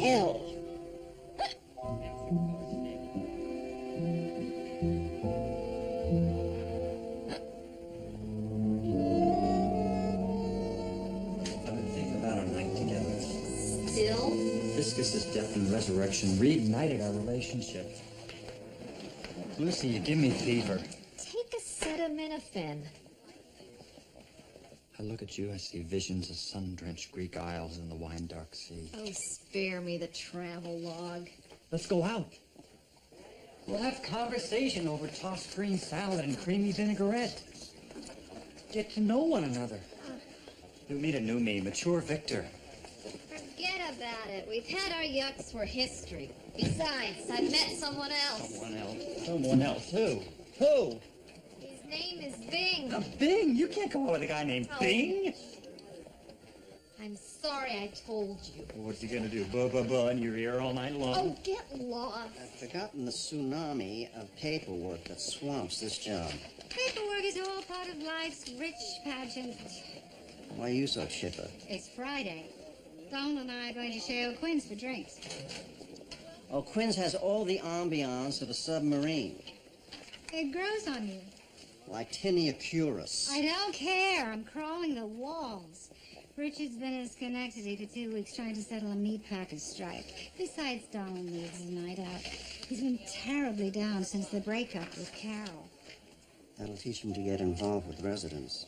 Hell. Viscus's death and resurrection reignited our relationship. Lucy, you give me fever. Take acetaminophen. I look at you, I see visions of sun-drenched Greek isles in the wine-dark sea. Oh, spare me the travel log. Let's go out. We'll have conversation over tossed green salad and creamy vinaigrette. Get to know one another. You meet a new me, mature Victor. Forget about it. We've had our yucks for history. Besides, I've met someone else. Someone else? Someone else? Who? Who? His name is Bing. Bing? You can't go out with a guy named Bing. I'm sorry I told you. What's he gonna do? Blah, in your ear all night long? Oh, get lost. I've forgotten the tsunami of paperwork that swamps this job. Paperwork is all part of life's rich pageant. Why are you so chipper? It's Friday. Don and I are going to share Quinn's for drinks. Oh, Quinn's has all the ambiance of a submarine. It grows on you. Like Tinea Curus. I don't care. I'm crawling the walls. Richard's been in Schenectady for 2 weeks trying to settle a meat package strike. Besides, Donald needs his night out. He's been terribly down since the breakup with Carol. That'll teach him to get involved with residents.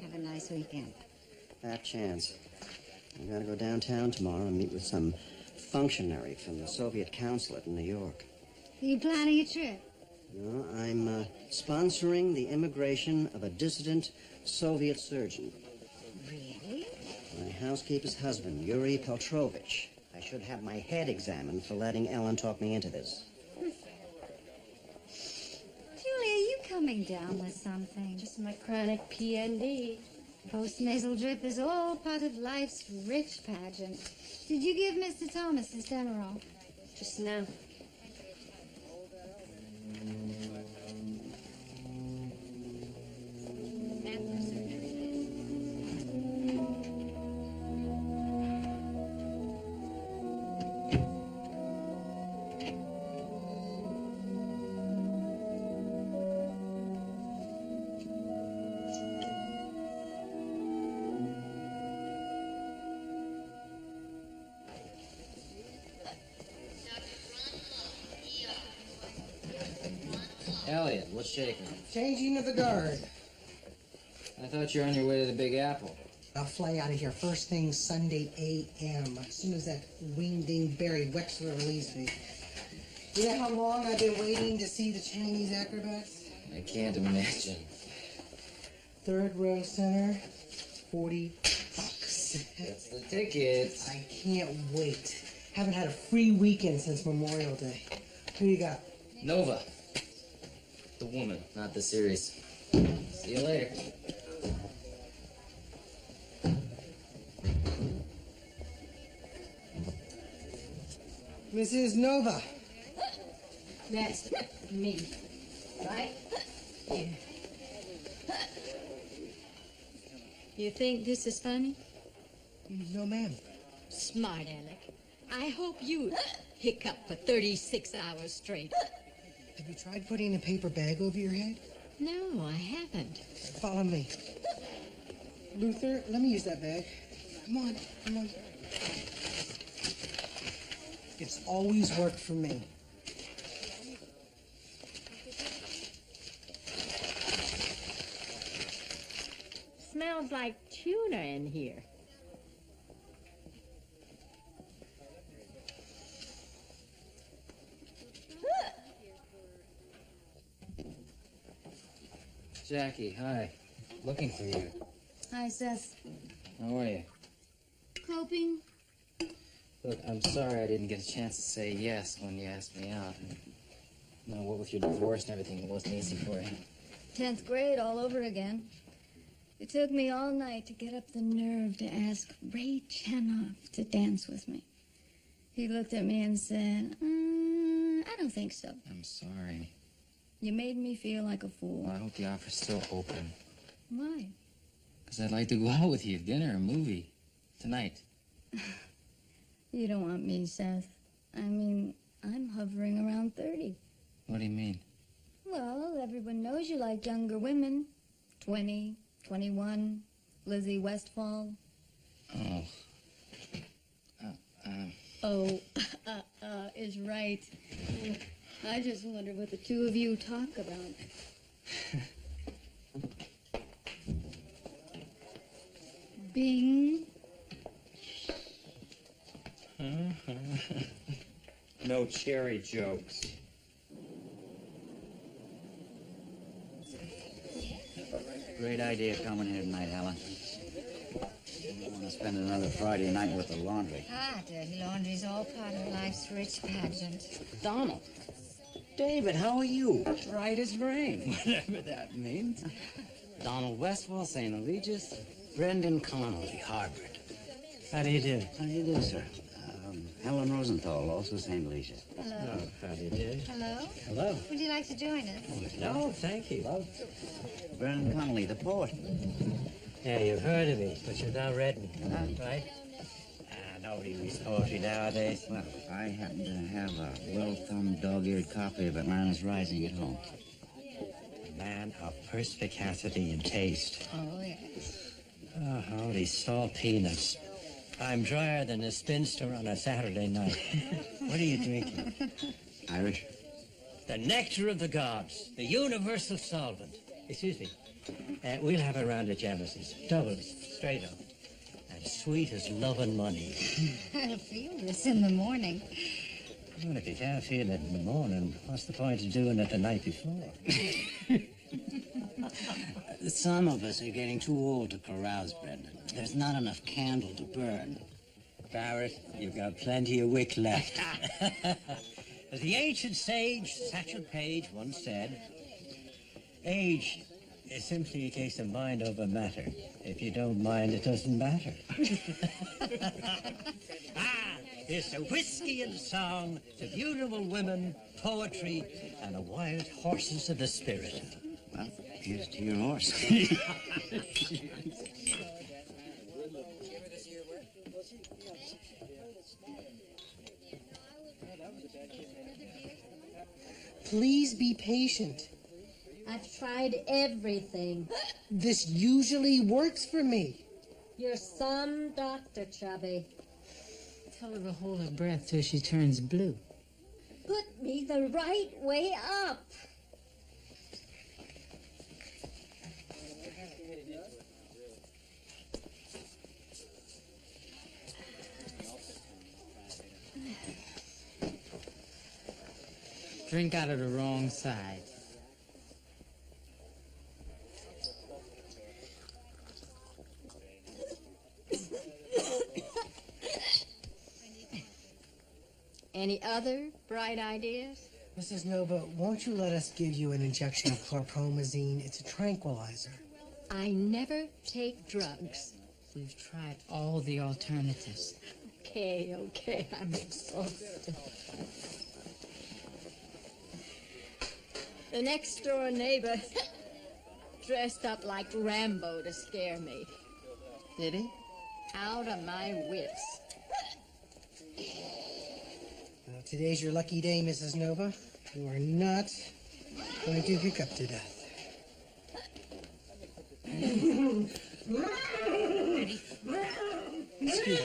Have a nice weekend. That chance. I gotta go downtown tomorrow and meet with some functionary from the Soviet consulate in New York. Are you planning a trip? No, I'm sponsoring the immigration of a dissident Soviet surgeon. Really? My housekeeper's husband, Yuri Petrovich. I should have my head examined for letting Ellen talk me into this. Julie, are you coming down with something? Just my chronic PND. Post-nasal drip is all part of life's rich pageant. Did you give Mr. Thomas his Demerol? Just now. Elliot, what's shaking? Changing of the guard. I thought you were on your way to the Big Apple. I'll fly out of here first thing Sunday a.m. as soon as that wingding Barry Wexler releases me. You know how long I've been waiting to see the Chinese acrobats? I can't imagine. Third row center, $40. That's the ticket. I can't wait. Haven't had a free weekend since Memorial Day. Who you got? Nova. The woman, not the series. See you later. Mrs. Nova. That's me, right? Yeah. You think this is funny? No, ma'am. Smart Alec. I hope you hiccup for 36 hours straight. Have you tried putting a paper bag over your head? No, I haven't. Follow me. Luther, let me use that bag. Come on, come on. It's always worked for me. Smells like tuna in here. Jackie, hi. Looking for you. Hi, Seth. How are you? Coping? Look, I'm sorry I didn't get a chance to say yes when you asked me out. You know, what with your divorce and everything, it wasn't easy for you. 10th grade all over again. It took me all night to get up the nerve to ask Ray Chenoff to dance with me. He looked at me and said, I don't think so. I'm sorry. You made me feel like a fool. Well, I hope the offer's still open. Why? Because I'd like to go out with you, dinner, a movie, tonight. You don't want me, Seth. I mean, I'm hovering around 30. What do you mean? Well, everyone knows you like younger women. 20, 21, Lizzie Westfall. Oh. Oh, is right. I just wonder what the two of you talk about. Bing. No cherry jokes. Great idea coming here tonight, Helen. I want to spend another Friday night with the laundry. Dirty laundry's all part of life's rich pageant. Donald. David, how are you? Right as rain, whatever that means. Donald Westfall, St. Allegius. Brendan Connolly, Harvard. How do you do? How do you do, sir? Helen Rosenthal, also St. Allegius. Hello. How do you do? Hello. Hello. Would you like to join us? No, thank you. Brendan Connolly, the poet. Yeah, you've heard of me, but you've not read me, right? Nobody reads poetry nowadays. Well, I happen to have a well-thumbed, dog-eared copy of Atlanta's Rising at home. A man of perspicacity and taste. Oh, yes. Oh, all these salt peanuts. I'm drier than a spinster on a Saturday night. What are you drinking? Irish? The nectar of the gods, the universal solvent. Excuse me. We'll have a round of Jamesons. Doubles, straight up. And sweet as love and money. I feel this in the morning. Well, if you can't feel it in the morning, what's the point of doing it the night before? Some of us are getting too old to carouse, Brendan. There's not enough candle to burn. Barrett, you've got plenty of wick left. As the ancient sage Satchel Paige once said, age is simply a case of mind over matter. If you don't mind, it doesn't matter. Here's to whiskey and song, to beautiful women, poetry, and the wild horses of the spirit. Well, here's to your horse. Please be patient. I've tried everything. This usually works for me. You're some doctor, Chubby. Tell her to hold her breath till she turns blue. Put me the right way up. Drink out of the wrong side. Any other bright ideas? Mrs. Nova, won't you let us give you an injection of chlorpromazine? It's a tranquilizer. I never take drugs. We've tried all the alternatives. Okay, I'm exhausted. The next door neighbor dressed up like Rambo to scare me. Did he? Out of my wits. Well, today's your lucky day, Mrs. Nova. You are not going to hiccup to death. Excuse me.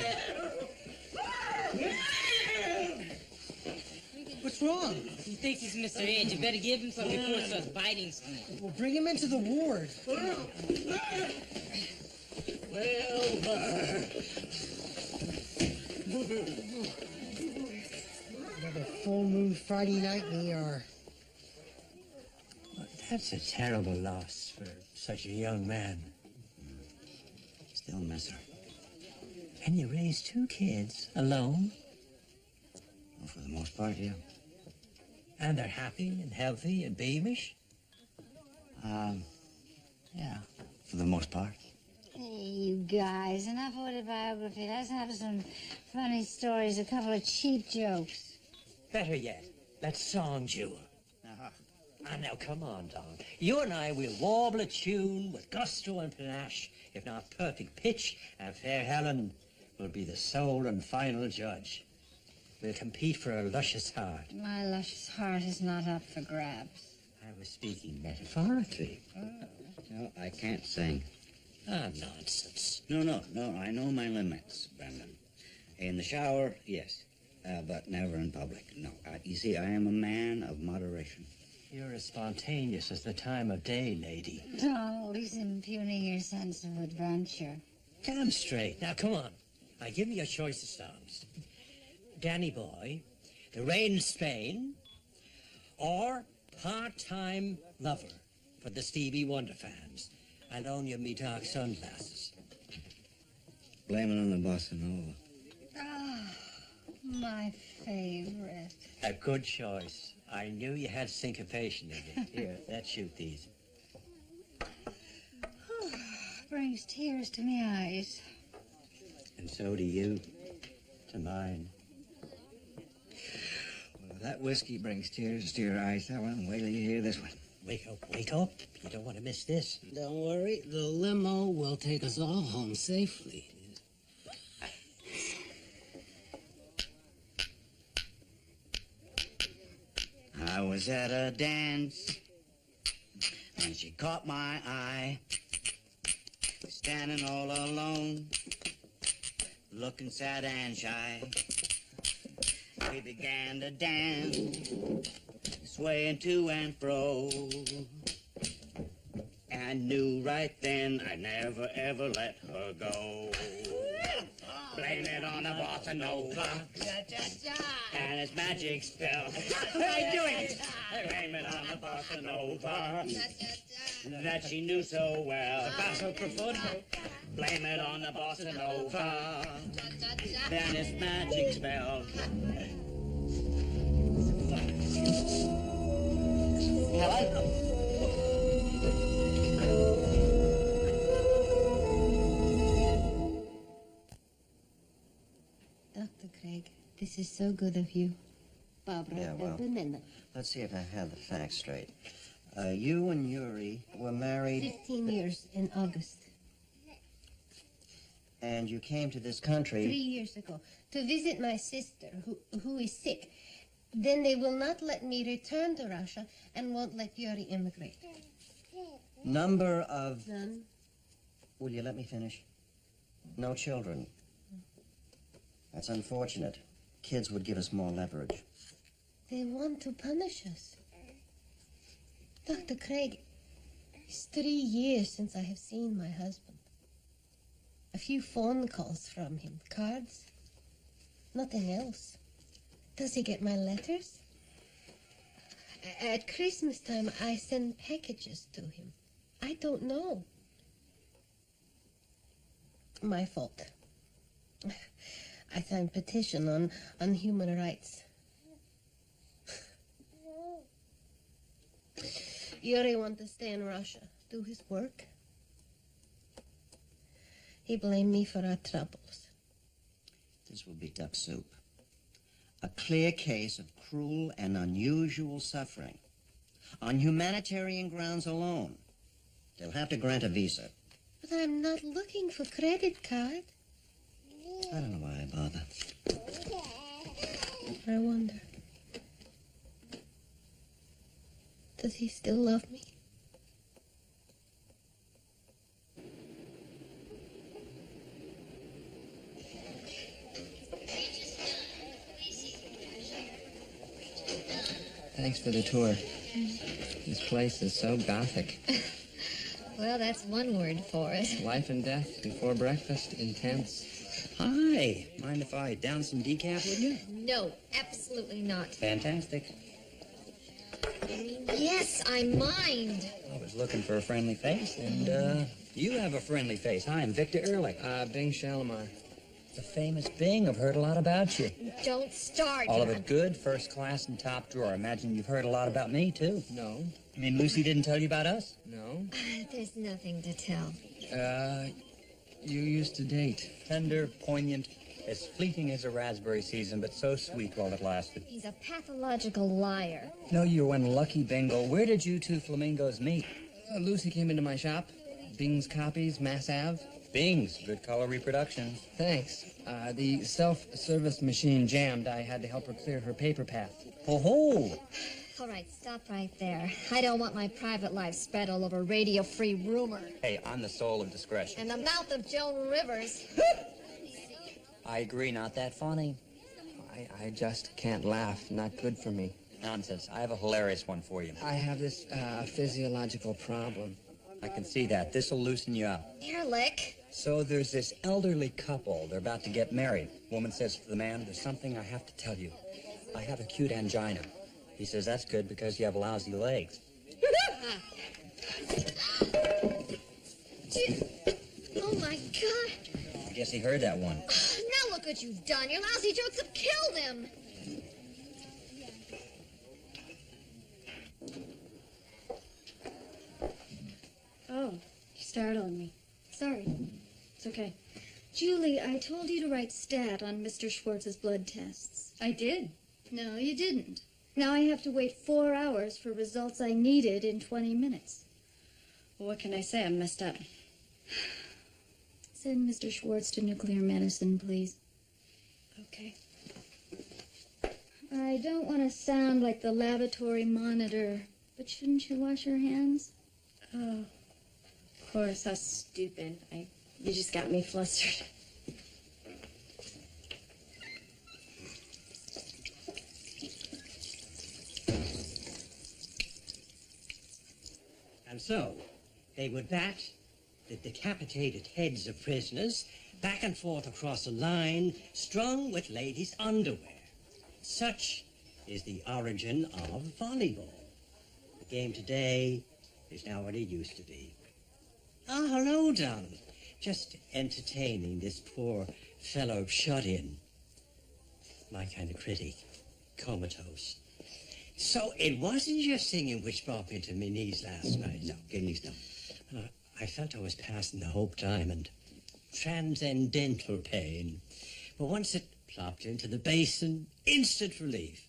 What's wrong? He thinks he's Mr. Edge. You better give him something before he starts biting something. Well, bring him into the ward. Another full moon Friday night, and we are... That's a terrible loss for such a young man. Still miss her. And you raised 2 kids alone? Well, for the most part, yeah. And they're happy and healthy and beamish? Yeah, for the most part. Hey, you guys, enough autobiography. Let's have some funny stories, a couple of cheap jokes. Better yet, let's song duel. Ah, now come on, Don. You and I will warble a tune with gusto and panache, if not perfect pitch, and fair Helen will be the sole and final judge. We'll compete for a luscious heart. My luscious heart is not up for grabs. I was speaking metaphorically. No, I can't sing. Ah, nonsense. No, I know my limits, Brendan. In the shower, yes, but never in public, no. You see, I am a man of moderation. You're as spontaneous as the time of day, lady. Donald, he's impugning your sense of adventure. Damn straight. Now, come on. I give you a choice of songs. Danny Boy, The Rain in Spain, or Part-Time Lover for the Stevie Wonder fans. I loan you me dark sunglasses. Blame it on the bossa nova. Ah, my favorite. A good choice. I knew you had syncopation in you. Here, let's shoot these. Brings tears to my eyes. And so do you to mine. Well, if that whiskey brings tears to your eyes, Helen, wait till you hear this one. Wake up, wake up. You don't want to miss this. Don't worry, the limo will take us all home safely. I was at a dance, and she caught my eye, standing all alone, looking sad and shy. We began to dance, swaying to and fro. I knew right then I'd never ever let her go. Blame it on the bossa nova and its magic spell. I'm doing it. Blame it on the bossa nova that she knew so well. Basso profundo. Blame it on the bossa nova and its magic spell. Helen. Dr. Craig, this is so good of you. Barbara, Yeah, well, Benena. Let's see if I have the facts straight. You and Yuri were married... 15 years in August. And you came to this country... 3 years ago, to visit my sister, who is sick. Then they will not let me return to Russia and won't let Yuri immigrate. Number of... None. Will you let me finish? No children. That's unfortunate. Kids would give us more leverage. They want to punish us. Dr. Craig, it's 3 years since I have seen my husband. A few phone calls from him, cards, nothing else. Does he get my letters? At Christmas time, I send packages to him. I don't know. My fault. I signed petition on human rights. Yuri want to stay in Russia, do his work. He blamed me for our troubles. This will be duck soup. A clear case of cruel and unusual suffering. On humanitarian grounds alone. They'll have to grant a visa. But I'm not looking for credit card. I don't know why I bother. I wonder. Does he still love me? Thanks for the tour. This place is so gothic. Well, that's one word for it. Life and death before breakfast, intense. Hi. Mind if I down some decaf with you? No, absolutely not. Fantastic. Yes, I mind. I was looking for a friendly face, and, you have a friendly face. Hi, I'm Victor Ehrlich. Bing Shalimar. The famous Bing. I've heard a lot about you. Don't start. All of it good, first class, and top drawer. I imagine you've heard a lot about me, too. No. I mean, Lucy didn't tell you about us? No. There's nothing to tell. You used to date. Tender, poignant, as fleeting as a raspberry season, but so sweet while it lasted. He's a pathological liar. No, you're one lucky bingo. Where did you two flamingos meet? Lucy came into my shop. Bing's Copies, Mass Ave. Bing's, good color reproductions. Thanks. The self-service machine jammed. I had to help her clear her paper path. Ho-ho! All right, stop right there. I don't want my private life spread all over radio-free rumor. Hey, I'm the soul of discretion. And the mouth of Joan Rivers. I agree, not that funny. I just can't laugh. Not good for me. Nonsense. I have a hilarious one for you. I have this physiological problem. I can see that. This'll loosen you up. Ehrlich. So there's this elderly couple. They're about to get married. Woman says to the man, there's something I have to tell you. I have acute angina. He says, that's good because you have lousy legs. Oh, my God. I guess he heard that one. Now look what you've done. Your lousy jokes have killed him. Oh, you startled me. Sorry. It's okay. Julie, I told you to write stat on Mr. Schwartz's blood tests. I did. No, you didn't. Now I have to wait 4 hours for results I needed in 20 minutes. Well, what can I say? I'm messed up. Send Mr. Schwartz to nuclear medicine, please. Okay. I don't want to sound like the lavatory monitor, but shouldn't you wash your hands? Oh, of course. How stupid. You just got me flustered. And so, they would bat the decapitated heads of prisoners back and forth across a line strung with ladies' underwear. Such is the origin of volleyball. The game today is now what it used to be. Ah, hello, Don. Just entertaining this poor fellow shut-in. My kind of critic. Comatose. So it wasn't your singing which brought me to my knees last night. No, kidneys no. I felt I was passing the Hope Diamond. Transcendental pain. But once it plopped into the basin, instant relief.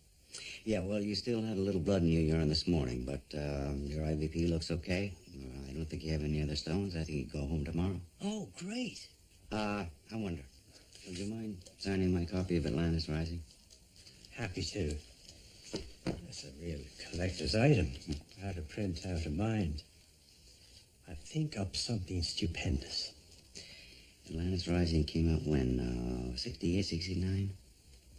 Yeah, well, you still had a little blood in your urine this morning, but your IVP looks okay. I don't think you have any other stones. I think you go home tomorrow. Oh, great. I wonder, would you mind signing my copy of Atlantis Rising? Happy to. That's a real collector's item. Out of print, out of mind. I think up something stupendous. Atlantis Rising came out when, 68, 69?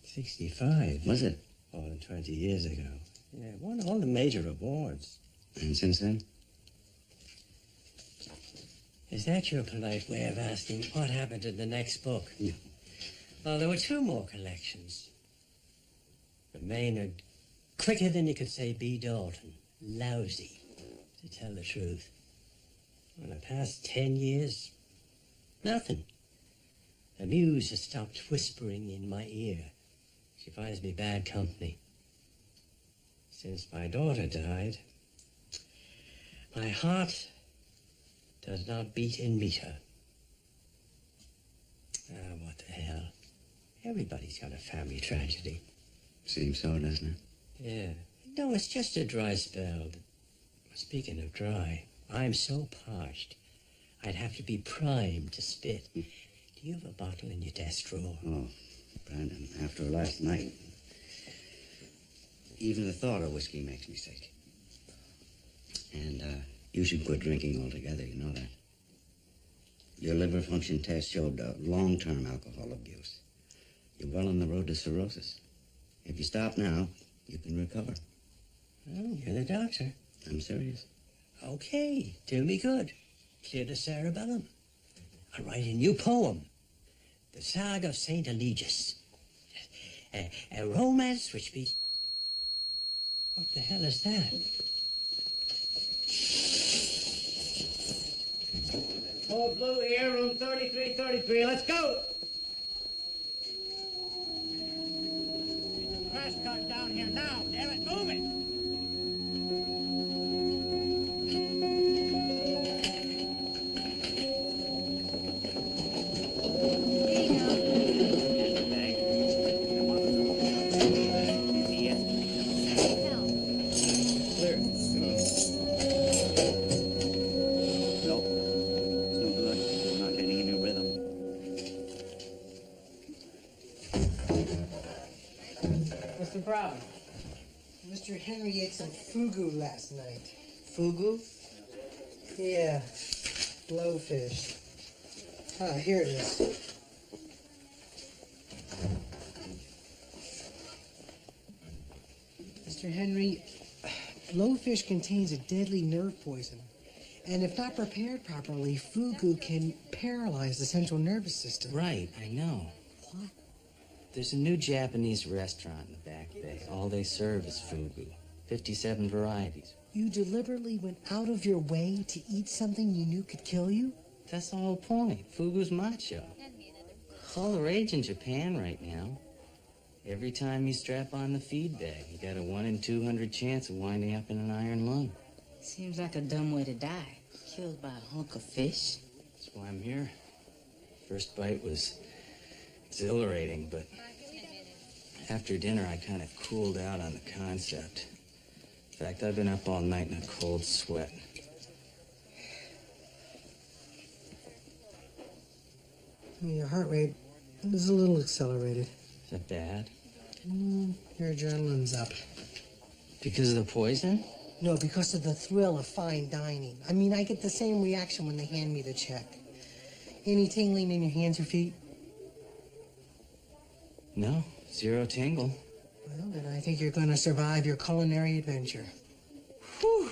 65. Was it? More than 20 years ago. Yeah, won all the major awards. And since then? Is that your polite way of asking what happened in the next book? No. Well, there were two more collections. The Maynard Quicker than you could say B. Dalton. Lousy, to tell the truth. In the past 10 years, nothing. The muse has stopped whispering in my ear. She finds me bad company. Since my daughter died, my heart does not beat in meter. Ah, what the hell. Everybody's got a family tragedy. Seems so, doesn't it? Yeah. No, it's just a dry spell. Speaking of dry, I'm so parched, I'd have to be primed to spit. Do you have a bottle in your desk drawer? Oh, Brandon, after last night, even the thought of whiskey makes me sick. And, you should quit drinking altogether, you know that. Your liver function test showed long-term alcohol abuse. You're well on the road to cirrhosis. If you stop now, you can recover. Oh, you're the doctor. I'm serious. Okay, do me good. Clear the cerebellum. I'll write a new poem. The Saga of St. Eligius. A romance which be... What the hell is that? Oh, Blue here, room 3333. Let's go! Crash cart down here now. Damn it, move it! Problem. Mr. Henry ate some fugu last night. Fugu? Yeah, blowfish. Ah, here it is. Mr. Henry, blowfish contains a deadly nerve poison. And if not prepared properly, fugu can paralyze the central nervous system. Right, I know. What? There's a new Japanese restaurant in the Back Bay. All they serve is fugu. 57 varieties. You deliberately went out of your way to eat something you knew could kill you? That's the whole point. Fugu's macho. All the rage in Japan right now. Every time you strap on the feed bag, you got a 1 in 200 chance of winding up in an iron lung. Seems like a dumb way to die. Killed by a hunk of fish. That's why I'm here. First bite was exhilarating, but after dinner I kind of cooled out on the concept. In fact, I've been up all night in a cold sweat. Your heart rate is a little accelerated. Is that bad? Your adrenaline's up. Because of the poison? No, because of the thrill of fine dining. I mean, I get the same reaction when they hand me the check. Any tingling in your hands or feet? No, zero tingle. Well, then I think you're going to survive your culinary adventure. Whew.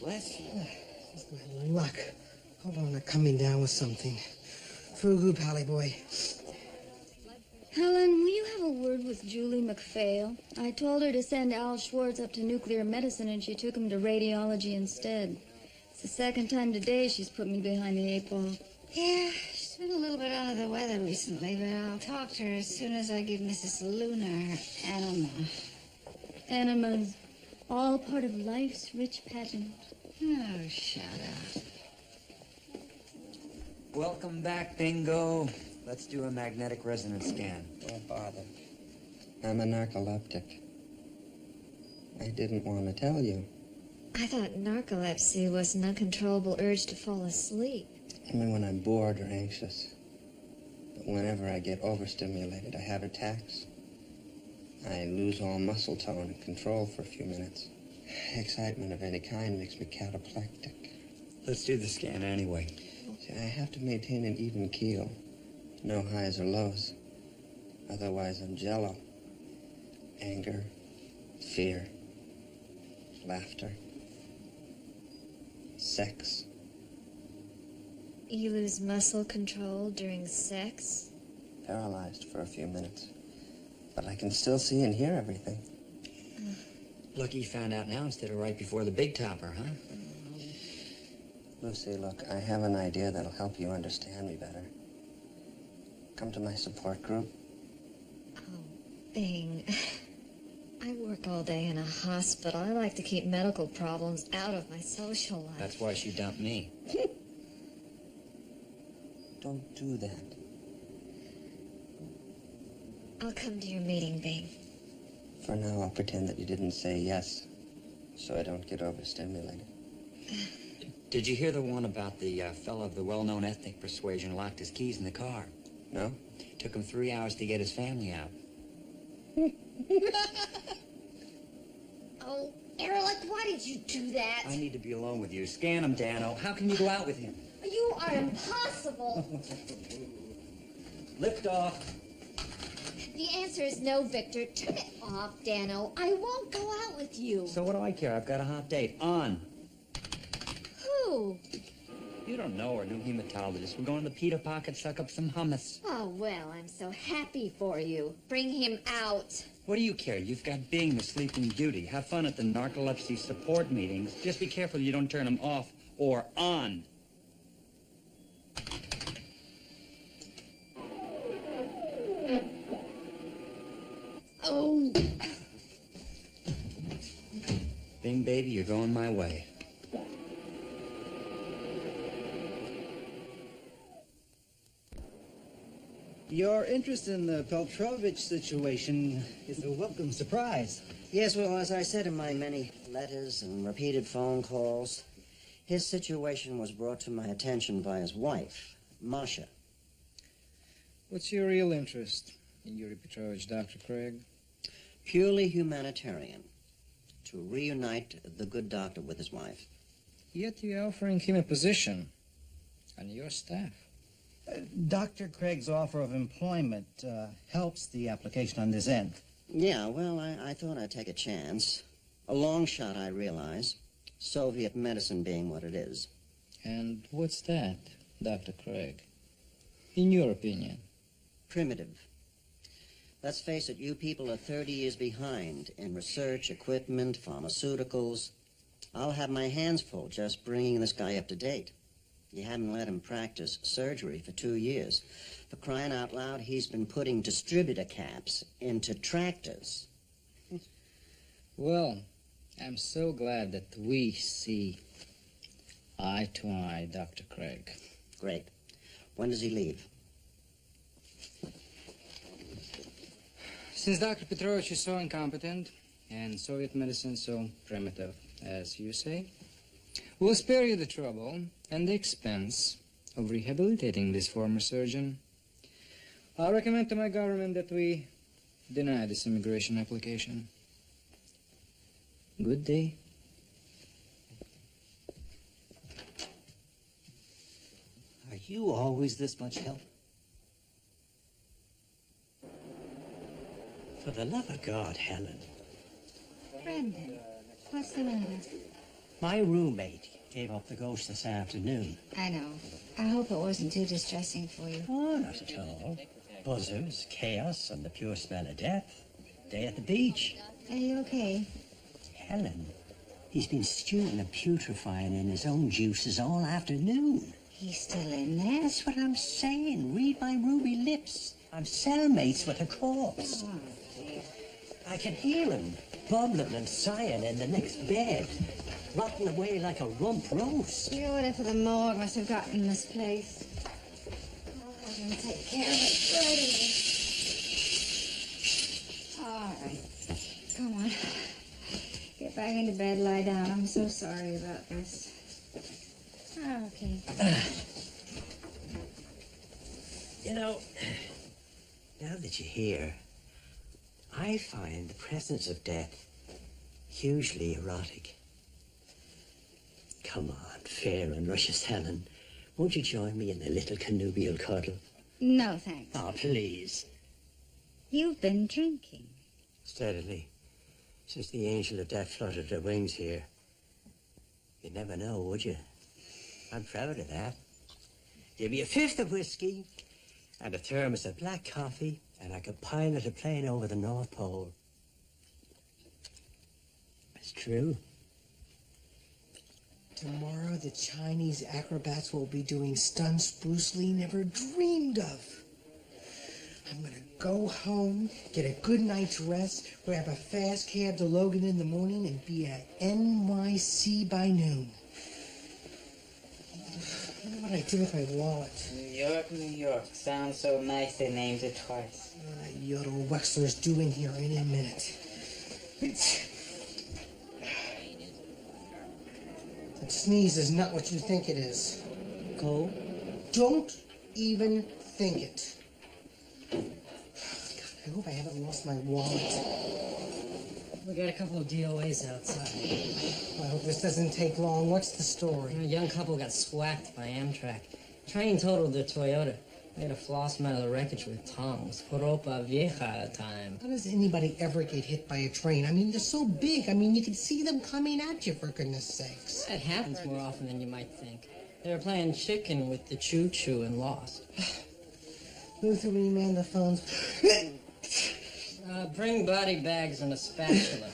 Bless you. This is my luck. Hold on, I'm coming down with something. Fugu, Pally boy. Helen, will you have a word with Julie McPhail? I told her to send Al Schwartz up to nuclear medicine, and she took him to radiology instead. It's the second time today she's put me behind the 8 ball. Yeah, she's been a little bit under the weather recently, but I'll talk to her as soon as I give Mrs. Luna her enema. Enemas, all part of life's rich pageant. Oh, shut up. Welcome back, Bingo. Let's do a magnetic resonance scan. Don't bother. I'm a narcoleptic. I didn't want to tell you. I thought narcolepsy was an uncontrollable urge to fall asleep. Only when I'm bored or anxious. But whenever I get overstimulated, I have attacks. I lose all muscle tone and control for a few minutes. Excitement of any kind makes me cataplectic. Let's do the scan anyway. See, I have to maintain an even keel. No highs or lows. Otherwise, I'm jello. Anger, fear, laughter, sex. You lose muscle control during sex? Paralyzed for a few minutes. but I can still see and hear everything. Lucky you found out now instead of right before the big topper, huh? Lucy, look, I have an idea that'll help you understand me better. Come to my support group. Bing, I work all day in a hospital. I like to keep medical problems out of my social life. That's why she dumped me. Don't do that. I'll come to your meeting, Bing. For now, I'll pretend that you didn't say yes, so I don't get overstimulated. Did you hear the one about the fellow of the well-known ethnic persuasion who locked his keys in the car? No? Took him 3 hours to get his family out. Oh, Erlich, why did you do that? I need to be alone with you. Scan him, Dano. How can you go out with him? You are impossible. Lift off. The answer is no, Victor. Turn it off, Dano. I won't go out with you. So what do I care? I've got a hot date. On. Who? You don't know her, new hematologist. We're going to the Peter Pocket, suck up some hummus. Oh, well, I'm so happy for you. Bring him out. What do you care? You've got Bing, the sleeping beauty. Have fun at the narcolepsy support meetings. Just be careful you don't turn him off or on. Oh. Bing, baby, you're going my way. Your interest in the Petrovich situation is a welcome surprise. Yes, well, as I said in my many letters and repeated phone calls, his situation was brought to my attention by his wife, Masha. What's your real interest in Yuri Petrovich, Dr. Craig? Purely humanitarian. To reunite the good doctor with his wife. Yet you're offering him a position on your staff. Dr. Craig's offer of employment helps the application on this end. Yeah, well, I thought I'd take a chance. A long shot, I realize. Soviet medicine being what it is. And what's that, Dr. Craig? In your opinion? Primitive. Let's face it, you people are 30 years behind in research, equipment, pharmaceuticals. I'll have my hands full just bringing this guy up to date. You haven't let him practice surgery for 2 years. For crying out loud, he's been putting distributor caps into tractors. Well, I'm so glad that we see eye to eye, Dr. Craig. Great. When does he leave? Since Dr. Petrovich is so incompetent and Soviet medicine so primitive, as you say, we'll spare you the trouble and the expense of rehabilitating this former surgeon. I'll recommend to my government that we deny this immigration application. Good day. Are you always this much help? For the love of God, Helen. Brendan, what's the matter? My roommate gave up the ghost this afternoon. I know. I hope it wasn't too distressing for you. Oh, not at all. Buzzers, chaos, and the pure smell of death. Day at the beach. Are you okay? Helen, he's been stewing and putrefying in his own juices all afternoon. He's still in there? That's what I'm saying. Read my ruby lips. I'm cellmates with a corpse. Oh, dear. I can hear him bubbling and sighing in the next bed, rotting away like a rump roast. The order for the morgue must have gotten misplaced. I'll have him take care of it right away. All right. Come on. Get back into bed, lie down. I'm so sorry about this. Okay. You know, now that you're here, I find the presence of death hugely erotic. Come on, fair and luscious Helen. Won't you join me in a little connubial cuddle? No, thanks. Oh, please. You've been drinking. Steadily. Since the angel of death fluttered her wings here. You'd never know, would you? I'm proud of that. Give me a fifth of whiskey and a thermos of black coffee And I could pilot a plane over the North Pole. It's true. Tomorrow, the Chinese acrobats will be doing stunts Bruce Lee never dreamed of. I'm gonna go home, get a good night's rest, grab a fast cab to Logan in the morning, and be at NYC by noon. I wonder what I did with my wallet. New York. Sounds so nice they named it twice. Yodel Wexler's due in here any minute. That sneeze is not what you think it is. Cold? Don't even think it. God, I hope I haven't lost my wallet. We got a couple of DOAs outside. I hope this doesn't take long. What's the story? A young couple got swacked by Amtrak. Train totaled their Toyota. Made a floss them out of the wreckage with tongs. Ropa vieja time. How does anybody ever get hit by a train? I mean, they're so big. I mean, you can see them coming at you, for goodness sakes. That happens more often than you might think. They were playing chicken with the choo-choo and lost. Luther, will you man the phones? Bring body bags and a spatula.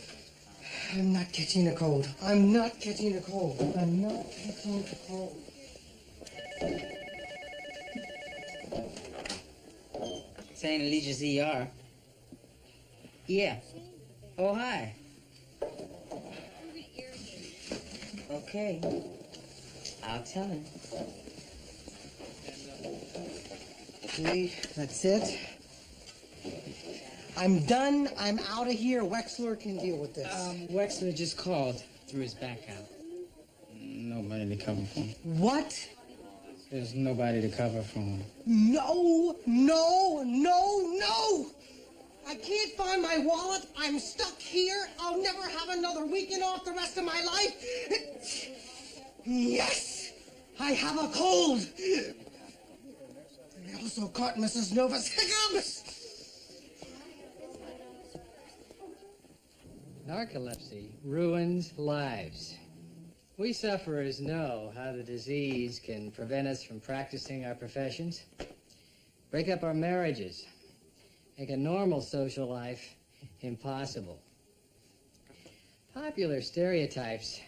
I'm not catching a cold. I'm not catching a cold. I'm not catching a cold. St. Eligius ER. Yeah. Oh, hi. Okay. I'll tell him. Okay, that's it. I'm done. I'm out of here. Wexler can deal with this. Wexler just called. Threw his back out. Nobody to cover for him. What? There's nobody to cover for him. No, no, no, no! I can't find my wallet. I'm stuck here. I'll never have another weekend off the rest of my life. Yes! I have a cold! I also caught Mrs. Nova's hiccups! Narcolepsy ruins lives. We sufferers know how the disease can prevent us from practicing our professions, break up our marriages, make a normal social life impossible. Popular stereotypes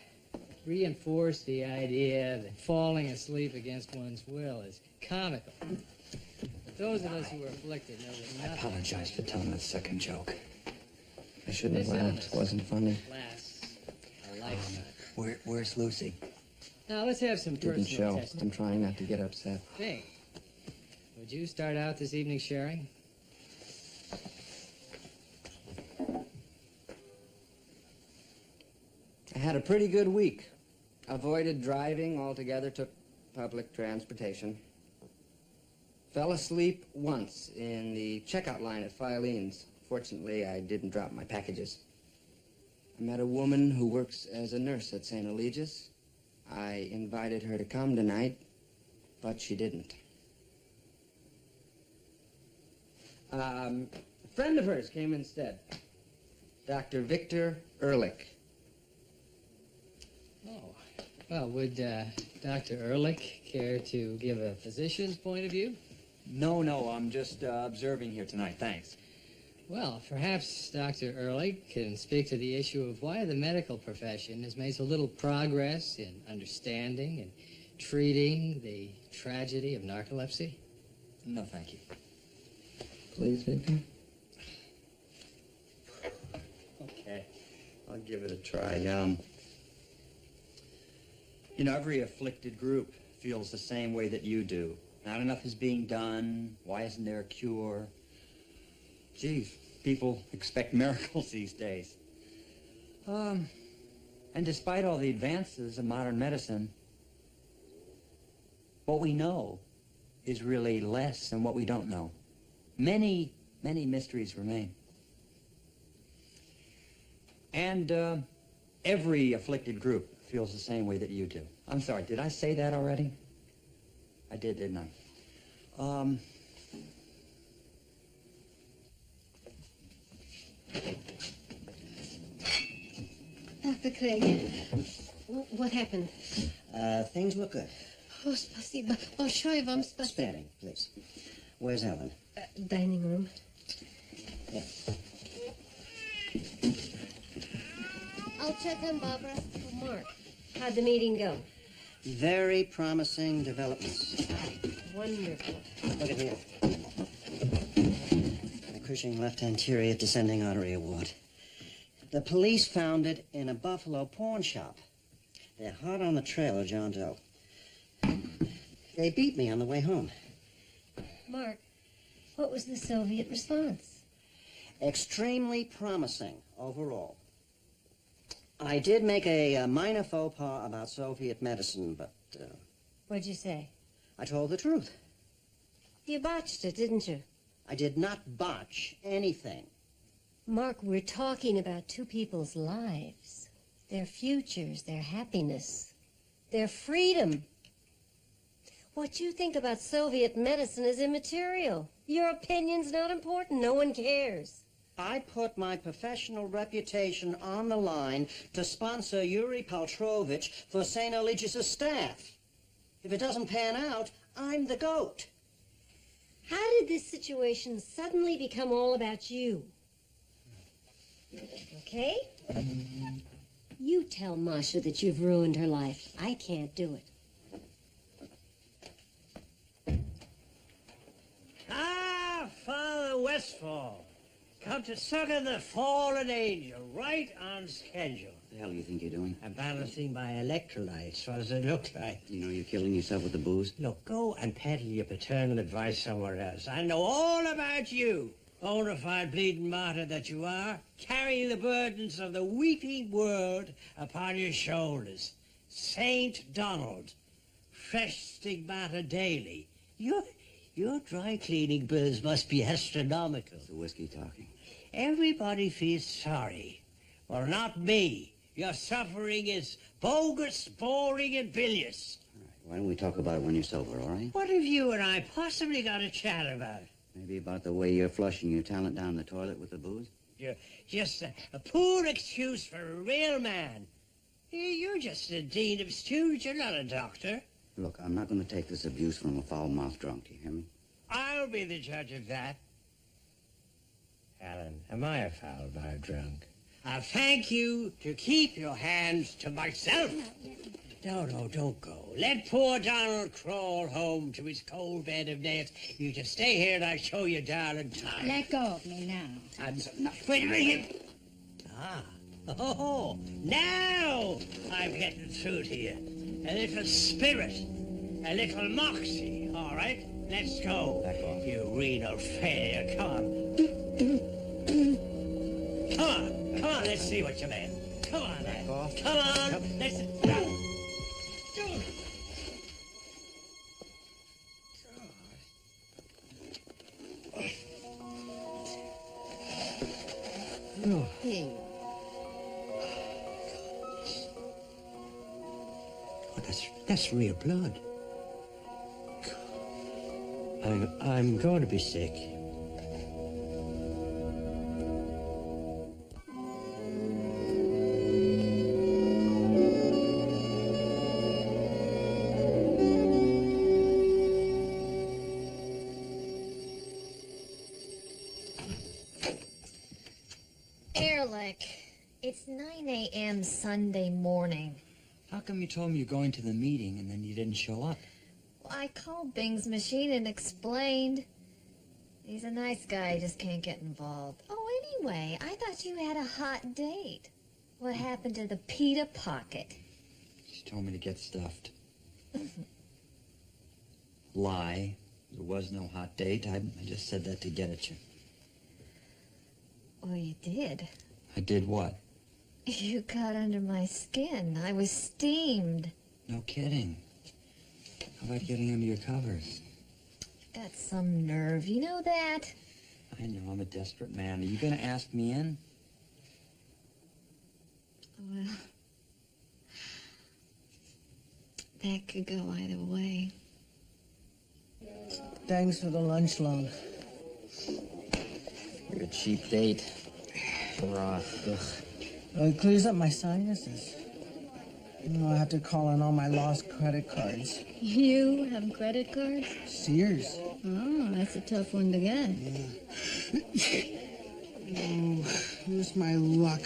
reinforce the idea that falling asleep against one's will is comical. But those of us who are afflicted know that I nothing apologize for telling that second joke. I shouldn't have This laughed. illness It wasn't funny. lasts a lifetime. Where's Lucy? Now let's have some Didn't personal show. testimony. I'm trying not to get upset. Hey, would you start out this evening sharing? I had a pretty good week. Avoided driving altogether, took public transportation. Fell asleep once in the checkout line at Filene's. Fortunately, I didn't drop my packages. I met a woman who works as a nurse at St. Eligius. I invited her to come tonight, but she didn't. A friend of hers came instead. Dr. Victor Ehrlich. Oh, well, would Dr. Ehrlich care to give a physician's point of view? No, I'm just observing here tonight, thanks. Well, perhaps Dr. Ehrlich can speak to the issue of why the medical profession has made so little progress in understanding and treating the tragedy of narcolepsy. No, thank you. Please, Victor. Okay, I'll give it a try. Every afflicted group feels the same way that you do. Not enough is being done. Why isn't there a cure? Geez, people expect miracles these days. And despite all the advances in modern medicine, what we know is really less than what we don't know. Many, many mysteries remain. And every afflicted group feels the same way that you do. I'm sorry, did I say that already? I did, didn't I? Dr. Craig, what happened? Things look good. Oh, spasiba. Большое вам спасибо. Sparing, please. Where's Helen? Dining room. I'll check on Barbara. Oh, Mark, how'd the meeting go? Very promising developments. Wonderful. Look at here. A Cushing left anterior descending artery award. The police found it in a Buffalo pawn shop. They're hot on the trail of John Doe. They beat me on the way home. Mark, what was the Soviet response? Extremely promising overall. I did make a minor faux pas about Soviet medicine, but What'd you say? I told the truth. You botched it, didn't you? I did not botch anything. Mark, we're talking about two people's lives. Their futures, their happiness, their freedom. What you think about Soviet medicine is immaterial. Your opinion's not important. No one cares. I put my professional reputation on the line to sponsor Yuri Petrovich for St. Eligius' staff. If it doesn't pan out, I'm the goat. How did this situation suddenly become all about you? Okay? You tell Masha that you've ruined her life. I can't do it. Ah, Father Westfall. Come to succor the fallen angel, right on schedule. What the hell do you think you're doing? I'm balancing my electrolytes. What does it look like? You know you're killing yourself with the booze? Look, go and peddle your paternal advice somewhere else. I know all about you. Bona fide bleeding martyr that you are, carrying the burdens of the weeping world upon your shoulders. Saint Donald, fresh stigmata daily. Your dry cleaning bills must be astronomical. It's the whiskey talking. Everybody feels sorry. Well, not me. Your suffering is bogus, boring, and bilious. All right, why don't we talk about it when you're sober, all right? What have you and I possibly got to chat about? Maybe about the way you're flushing your talent down the toilet with the booze? You're just a poor excuse for a real man. You're just a dean of students. You're not a doctor. Look, I'm not going to take this abuse from a foul-mouthed drunk, do you hear me? I'll be the judge of that. Alan, am I a foul-mouthed drunk? I'll thank you to keep your hands to myself. No, don't go. Let poor Donald crawl home to his cold bed of nails. You just stay here and I'll show you darling time. Let go of me now. Wait a minute. Ah. Oh, now I'm getting through to you. A little spirit, a little moxie, all right? Let's go. Back off. You renal failure. Come on. Come on, let's see what you meant. Come on, Back off. Come on, let's... Hey. That's real blood. I'm going to be sick. Ehrlich, it's 9 a.m. Sunday morning. How come you told me you're going to the meeting and then you didn't show up? Well, I called Bing's machine and explained. He's a nice guy, he just can't get involved. Oh, anyway, I thought you had a hot date. What happened to the pita pocket? She told me to get stuffed. Lie. There was no hot date. I just said that to get at you. Well, you did. I did what? You got under my skin. I was steamed. No kidding. How about getting under your covers? Got some nerve, you know that? I know, I'm a desperate man. Are you going to ask me in? Well, that could go either way. Thanks for the lunch, love. You're a cheap date. Broth. Ugh. Well, it clears up my sinuses. You know, I have to call on all my lost credit cards. You have credit cards? Sears. Oh, that's a tough one to get. Oh, where's my luck?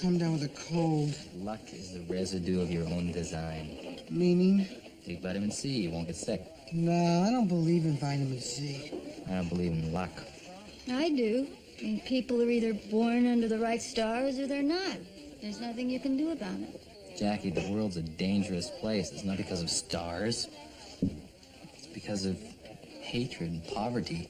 Come down with a cold. Luck is the residue of your own design. Meaning? Take vitamin C, you won't get sick. No, I don't believe in vitamin C. I don't believe in luck. I do. I mean, people are either born under the right stars or they're not. There's nothing you can do about it. Jackie, the world's a dangerous place. It's not because of stars. It's because of hatred and poverty.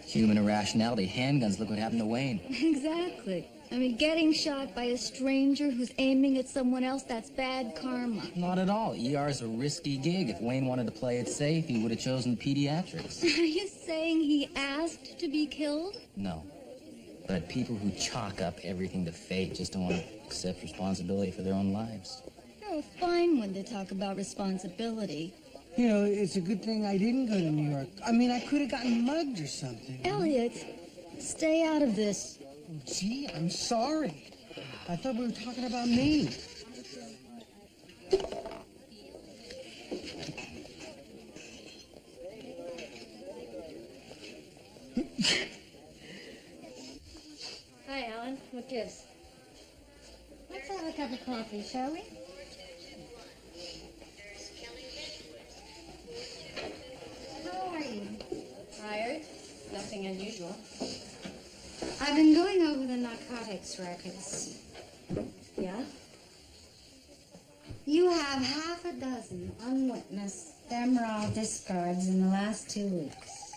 Human irrationality. Handguns, look what happened to Wayne. Exactly. I mean, getting shot by a stranger who's aiming at someone else, that's bad karma. Not at all. ER's a risky gig. If Wayne wanted to play it safe, he would have chosen pediatrics. Are you saying he asked to be killed? No. But people who chalk up everything to fate just don't want to accept responsibility for their own lives. You're a fine one to talk about responsibility. You know, it's a good thing I didn't go to New York. I mean, I could have gotten mugged or something. Elliot, stay out of this. Gee, I'm sorry. I thought we were talking about me. Hi, Alan. What gives? Let's have a cup of coffee, shall we? How are you? Tired? Nothing unusual. I've been going over the narcotics records. Yeah? You have half a dozen unwitnessed Demerol discards in the last 2 weeks.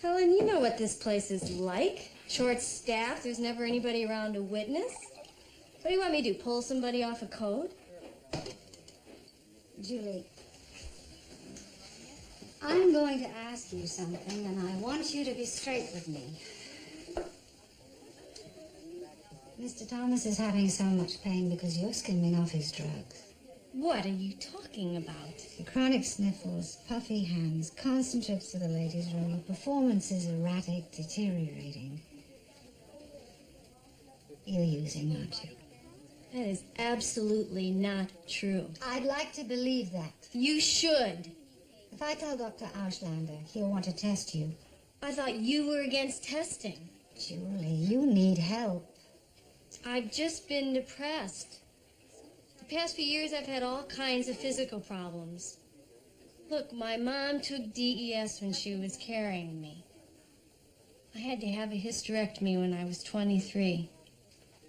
Helen, you know what this place is like. Short-staffed, there's never anybody around to witness. What do you want me to do, pull somebody off a code? Julie, I'm going to ask you something, and I want you to be straight with me. Mr. Thomas is having so much pain because you're skimming off his drugs. What are you talking about? The chronic sniffles, puffy hands, constant trips to the ladies' room, a performance is erratic, deteriorating. You're using, aren't you? That is absolutely not true. I'd like to believe that. You should. If I tell Dr. Auslander, he'll want to test you. I thought you were against testing. Julie, you need help. I've just been depressed. The past few years I've had all kinds of physical problems. Look, my mom took DES when she was carrying me. I had to have a hysterectomy when I was 23.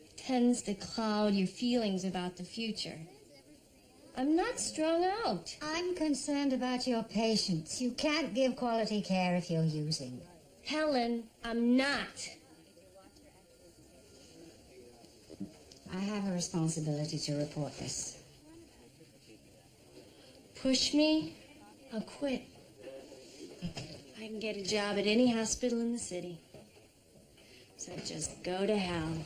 It tends to cloud your feelings about the future. I'm not strung out. I'm concerned about your patients. You can't give quality care if you're using. Helen, I'm not. I have a responsibility to report this. Push me, I'll quit. I can get a job at any hospital in the city. So just go to hell.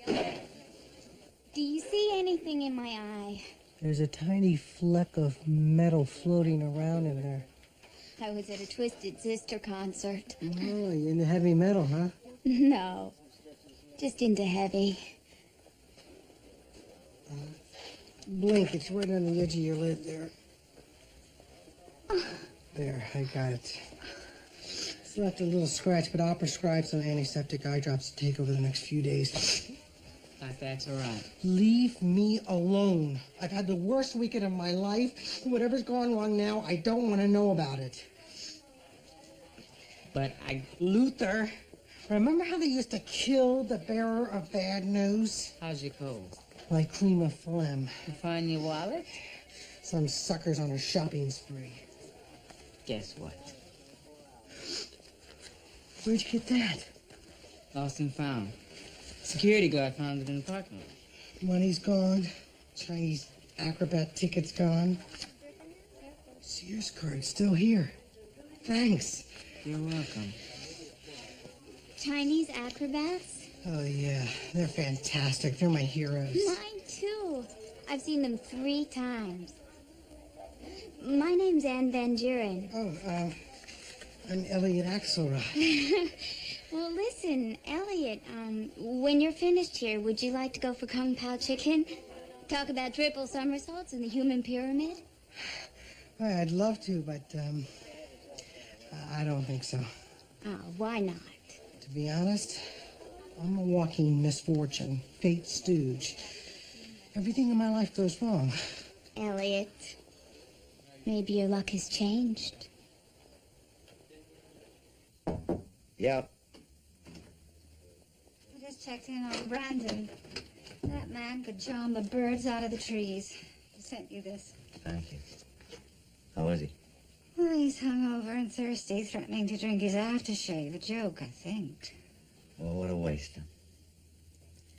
Do you see anything in my eye? There's a tiny fleck of metal floating around in there. I was at a Twisted Sister concert. Oh, you're into heavy metal, huh? No, just into heavy. Blink, it's right on the edge of your lid there. There, I got it. It's left a little scratch, but I'll prescribe some antiseptic eye drops to take over the next few days. That's all right. Leave me alone. I've had the worst weekend of my life. Whatever's gone wrong now, I don't want to know about it. But Luther, remember how they used to kill the bearer of bad news? how's your cold? Like cream of phlegm. You find your wallet? Some sucker's on a shopping spree. Guess what? Where'd you get that? Lost and found. Security guard found it in the parking lot. Money's gone. Chinese acrobat ticket's gone. Sears card's still here. Thanks. You're welcome. Chinese acrobats? Oh, yeah. They're fantastic. They're my heroes. Mine too. I've seen them 3 times. My name's Anne Van Buren. Oh, I'm Elliot Axelrod. Well, listen, Elliot, when you're finished here, would you like to go for Kung Pao chicken? Talk about triple somersaults and the human pyramid? I'd love to, but, I don't think so. Oh, why not? To be honest, I'm a walking misfortune, fate stooge. Everything in my life goes wrong. Elliot, maybe your luck has changed. Yep. I just checked in on Brandon. That man could charm the birds out of the trees. He sent you this. Thank you. How is he? Well, he's hungover and thirsty, threatening to drink his aftershave. A joke, I think. Oh, what a waste.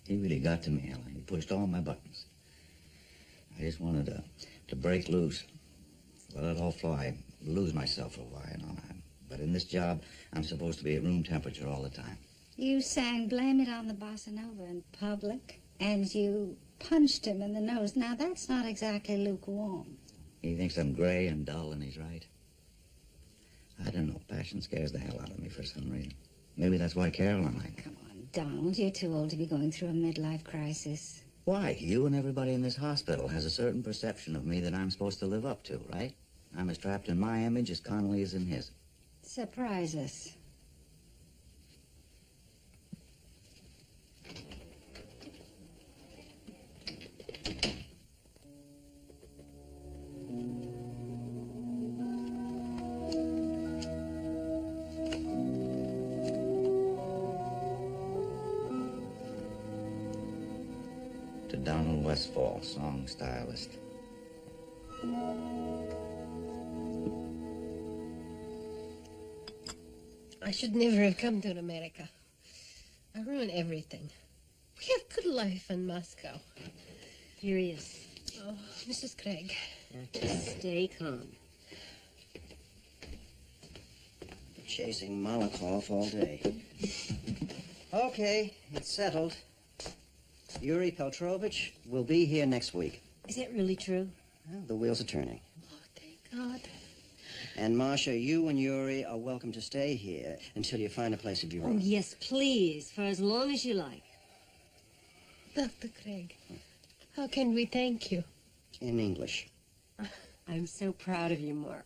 He really got to me, Ellen. He pushed all my buttons. I just wanted to break loose, let it all fly, lose myself for a while, you know. But in this job, I'm supposed to be at room temperature all the time. You sang Blame It on the Bossa Nova in public, and you punched him in the nose. Now, that's not exactly lukewarm. He thinks I'm gray and dull, and he's right. I don't know. Passion scares the hell out of me for some reason. Maybe that's why Carol and I... Come on, Donald, you're too old to be going through a midlife crisis. Why? You and everybody in this hospital has a certain perception of me that I'm supposed to live up to, right? I'm as trapped in my image as Connolly is in his. Surprise us. To Donald Westfall, song stylist. I should never have come to America. I ruined everything. We have good life in Moscow. Here he is. Oh, Mrs. Craig. Now, just stay calm. Chasing Malakoff all day. Okay, it's settled. Yuri Petrovich will be here next week. Is that really true? Well, the wheels are turning. God. And Masha, you and Yuri are welcome to stay here until you find a place of your Oh, own. yes, please, for as long as you like. Dr. Craig, how can we thank you? In English. I'm so proud of you, Mark.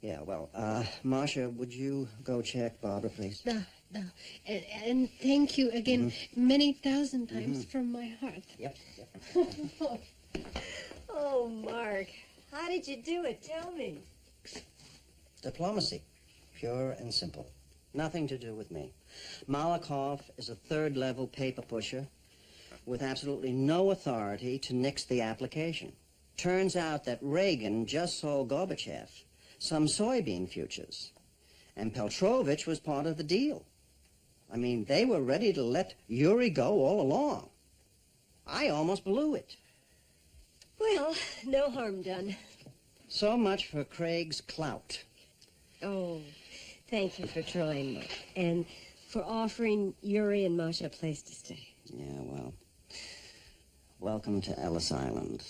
Yeah, well, Masha, would you go check Barbara, please? No. And thank you again many thousand times from my heart. Yep. Oh, Mark, how did you do it? Tell me. Diplomacy. Pure and simple. Nothing to do with me. Malakoff is a third-level paper pusher with absolutely no authority to nix the application. Turns out that Reagan just sold Gorbachev some soybean futures, and Petrovich was part of the deal. I mean, they were ready to let Yuri go all along. I almost blew it. Well, no harm done. So much for Craig's clout. Oh, thank you for trying, Mark. And for offering Yuri and Masha a place to stay. Yeah, well, welcome to Ellis Island.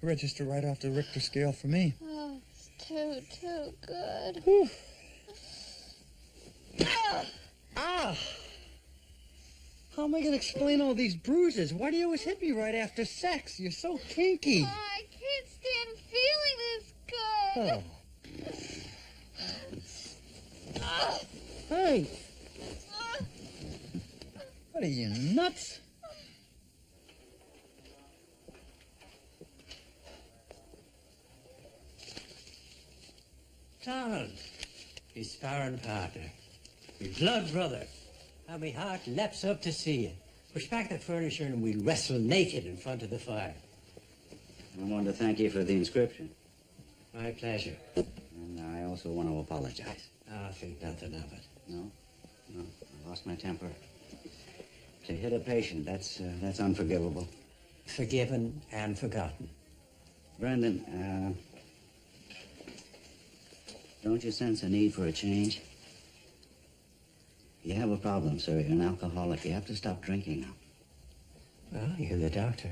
Register right off the Richter scale for me. Oh, it's too good. Whew. Ah! How am I going to explain all these bruises? Why do you always hit me right after sex? You're so kinky. I can't stand feeling this good. Oh. Hey. What are you, nuts? Donald, his sparring partner, my blood brother. How my heart leaps up to see you. Push back the furniture and we'll wrestle naked in front of the fire. I want to thank you for the inscription. My pleasure. And I also want to apologize. I think nothing of it. No, I lost my temper. To hit a patient, that's unforgivable. Forgiven and forgotten. Brandon, don't you sense a need for a change? You have a problem, sir. You're an alcoholic. You have to stop drinking now. Well, you're the doctor.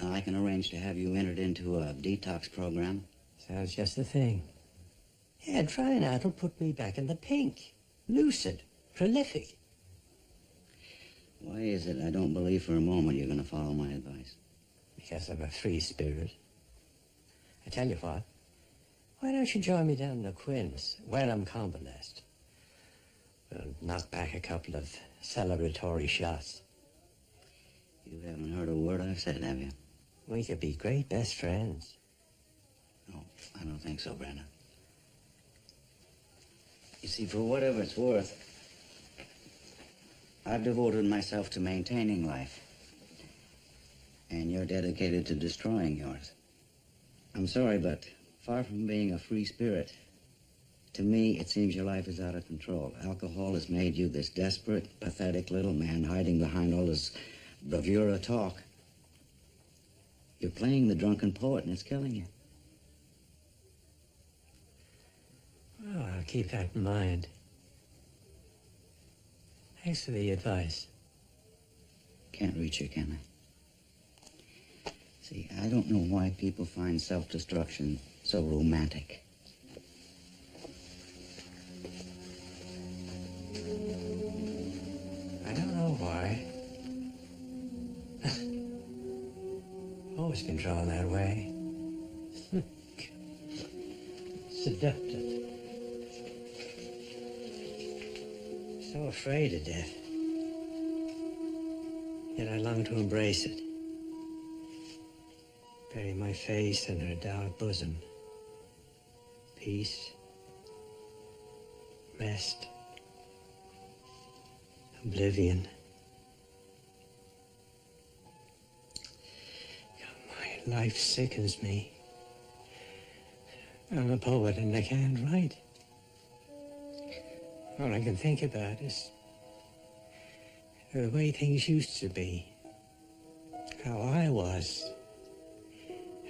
I can arrange to have you entered into a detox program. Sounds just the thing. Yeah, trying that'll put me back in the pink. Lucid. Prolific. Why is it I don't believe for a moment you're going to follow my advice? Because I'm a free spirit. I tell you what, Why don't you join me down in the Quins when I'm convalesced? We'll knock back a couple of celebratory shots. You haven't heard a word I've said, have you? We could be great best friends. No, I don't think so, Brenda. You see, for whatever it's worth, I've devoted myself to maintaining life. And you're dedicated to destroying yours. I'm sorry, but far from being a free spirit, to me, it seems your life is out of control. Alcohol has made you this desperate, pathetic little man hiding behind all this bravura talk. You're playing the drunken poet, and it's killing you. Well, I'll keep that in mind. Thanks for the advice. Can't reach you, can I? See, I don't know why people find self-destruction so romantic. I don't know why. Always been drawn that way. Seductive. So afraid of death. Yet I long to embrace it. Bury my face in her dark bosom. Peace. Rest. Oblivion. God, my life sickens me. I'm a poet and I can't write. All I can think about is the way things used to be. How I was.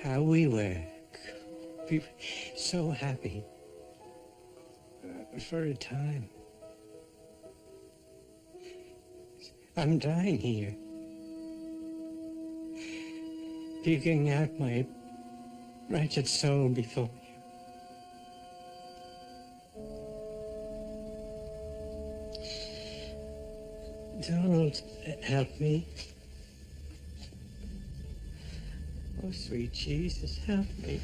How we were. We were so happy. For a time. I'm dying here. Puking out my wretched soul before you. Donald, help me. Oh, sweet Jesus, help me.